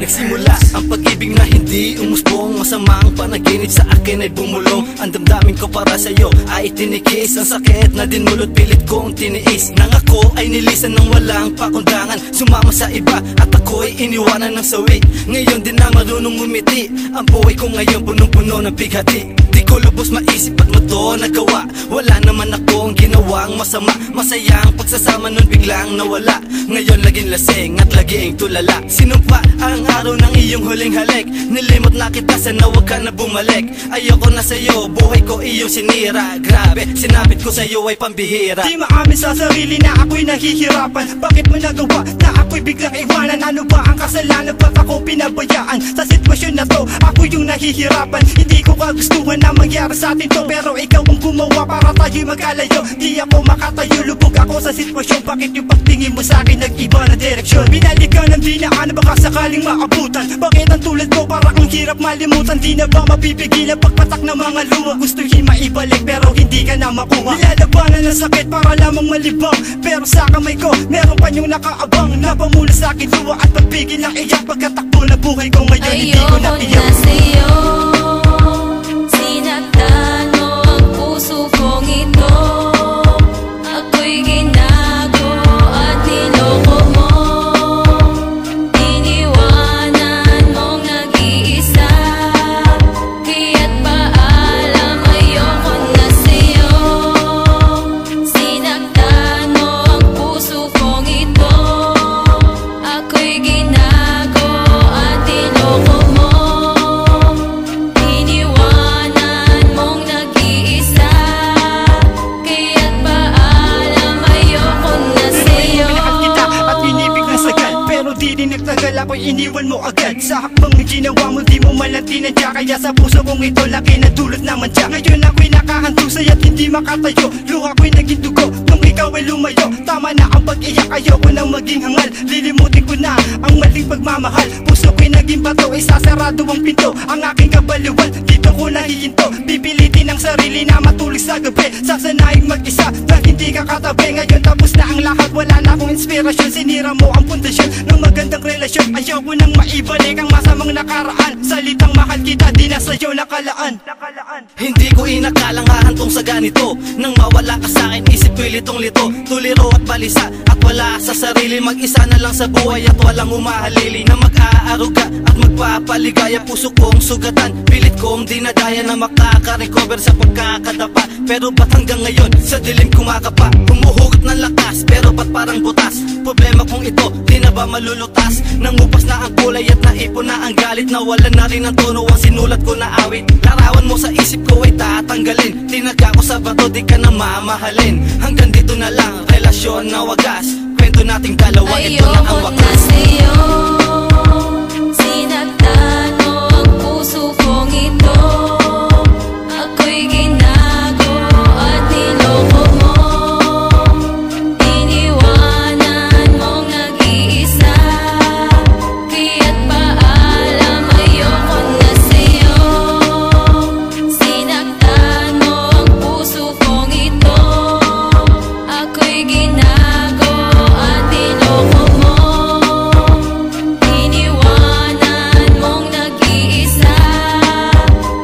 Nagsimula ang pag-ibig na hindi umusbong. Masamang panaginip sa akin ay bumulong. Ang damdamin ko para sa'yo ay tinikis. Ang sakit na dinulot pilit kong tiniis. Nang ako ay nilisan ng walang pakundangan, sumama sa iba at ako'y iniwanan ng sawi. Ngayon din na marunong ngumiti. Ang buhay ko ngayon punong-puno ng bighati. Di ko lubos maisip at mo to nagawa. Wala naman akong ginawang masama. Masayang pagsasama nun biglang nawala. Ngayon laging lasing at laging tulala. Sinumpa ang araw ng iyong huling halik. Nilimot na kita, sana wag ka na bumalik. Ayoko na sa'yo, buhay ko iyong sinira. Grabe, sinabit ko sa'yo ay pambihira. Di maamin sa sarili na ako'y nahihirapan. Bakit mo nagawa na ako'y biglang iwanan? Ano ba ang kasalanan, ba't ako pinabayaan? Sa sitwasyon na to, ako yung nahihirapan. Hindi ko kagustuhan na mangyari sa atin to, pero ikaw ang gumawa para tayo'y magkalayo. Di ako makatayo, lubog ako sa sitwasyon. Bakit yung pagtingin mo sa akin nag-iba na direksyon? Binalik ka ng dinaan, baka sakaling maabutan. Bakit ang tulad ko parang ang hirap malimutan? Di na ba mapipigilan pagpatak ng mga luha? Gustuhin maibalik pero hindi ka na makuha. Nilalabanan ng sakit para lamang malibang, pero sa kamay ko meron pa yung nakaabang. Napamula sa akin luha at pagpigil ng iyak. Pagkatakbo na buhay ko ngayon, hindi ko na iyak. Ayoko na sa'yo, sinaktan mo ang puso kong ito. Ako'y ginago at niloko mo. Iniwanan mong nag-iisa. Kaya't paalam, ayoko na sa'yo. Sinaktan mo ang puso kong ito. Ako'y ginago at niloko mo. Iniwanan mong nag-iisa. Kaya't paalam, ayoko na sa'yo. Pinakal kita at inibig na sagal, pero di rin nagtagal, ako'y iniwan mo agad. Sa hakbang na ginawa mo, di mo man lang tinadya. Kaya sa puso kong ito, laki na dulot naman siya. Ngayon ako'y nakahantusay at hindi makatayo. Luha ko'y naging dugo nung ikaw ay lumayo. Tama na ang pag-iyak, ayoko nang maging hangal. Lilimutin ko na ang maling pagmamahal. Puso ko'y naging bato, isasarado ang pinto. Ang aking kabaliwan, dito ko nahihinto. Pipilitin ang sarili na matulog sa gabi. Sasanaing mag-isa na hindi ka katabi. Ngayon tapos na ang lahat, wala na akong inspirasyon. Sinira mo ang pundasyon ng magandang relasyon. Ayoko nang maibalik ang masamang nakaraan. Salitang mahal kita, di na sa'yo nakalaan. Hindi ko inakalang hahantong sa ganito. Nang mawala ka sa'kin, isip ko'y litong-lito. Tuliro at balisa at wala sa sarili. Mag-isa na lang sa buhay at walang umahalili. Na mag-aaruga at magpapaligaya. Puso kong sugatan, pilit kong dinadaya na makaka-recover sa pagkakadapa. Pero ba't hanggang ngayon, sa dilim kumakapa? Humuhugot ng lakas, pero ba't parang butas? Problema kong ito, di na ba malulutas? Nangupas na ang kulay at naipon na ang galit. Nawalan na rin ang tono ang sinulat ko na awit. Larawan mo sa isip ko ay tatanggalin. Tinaga ko sa bato, di ka na mamahalin. Hanggang dito na lang, relasyon na wagas. Kwento nating dalawa, ito na ang Ayoko wakas. na sa'yo, sinaktan mo ang puso kong ito. Ako'y ginago at niloko mo. Iniwanan mong nag-iisa. Kaya't paalam, ayoko na sa'yo. Sinaktan mo ang puso kong ito. Ako'y ginago at niloko mo. Iniwanan mong nag-iisa.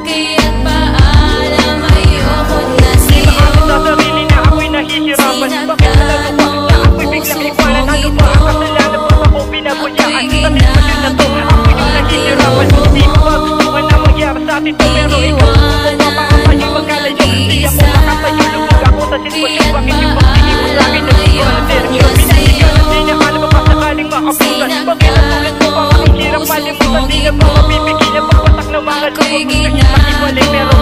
Kaya't paalam, ayoko na sa'yo. Sa sarili na ako'y nahihirapan. Bakit mo nagawa na ako'y biglang iwanan? Ano ba ang kasalanan, ba't ako pinabayaan? Sa sitwasyon na to, ako yung nahihirapan. Di ko kagustuhan na mangyari sa atin to, pero ikaw ang gumawa para tayo'y magkalayo. Di ako makatayo, lubog ako sa sitwasyon. Bakit yung pagtingin mo sa akin nag-iba na direksyon? Binalik ka ng dinaan, baka sakaling maabutan. Bakit ang tulad mo parang ang hirap malimutan? Di na ba mapipigilan pagpatak ng mga luha? Gusto niya maibalik, pero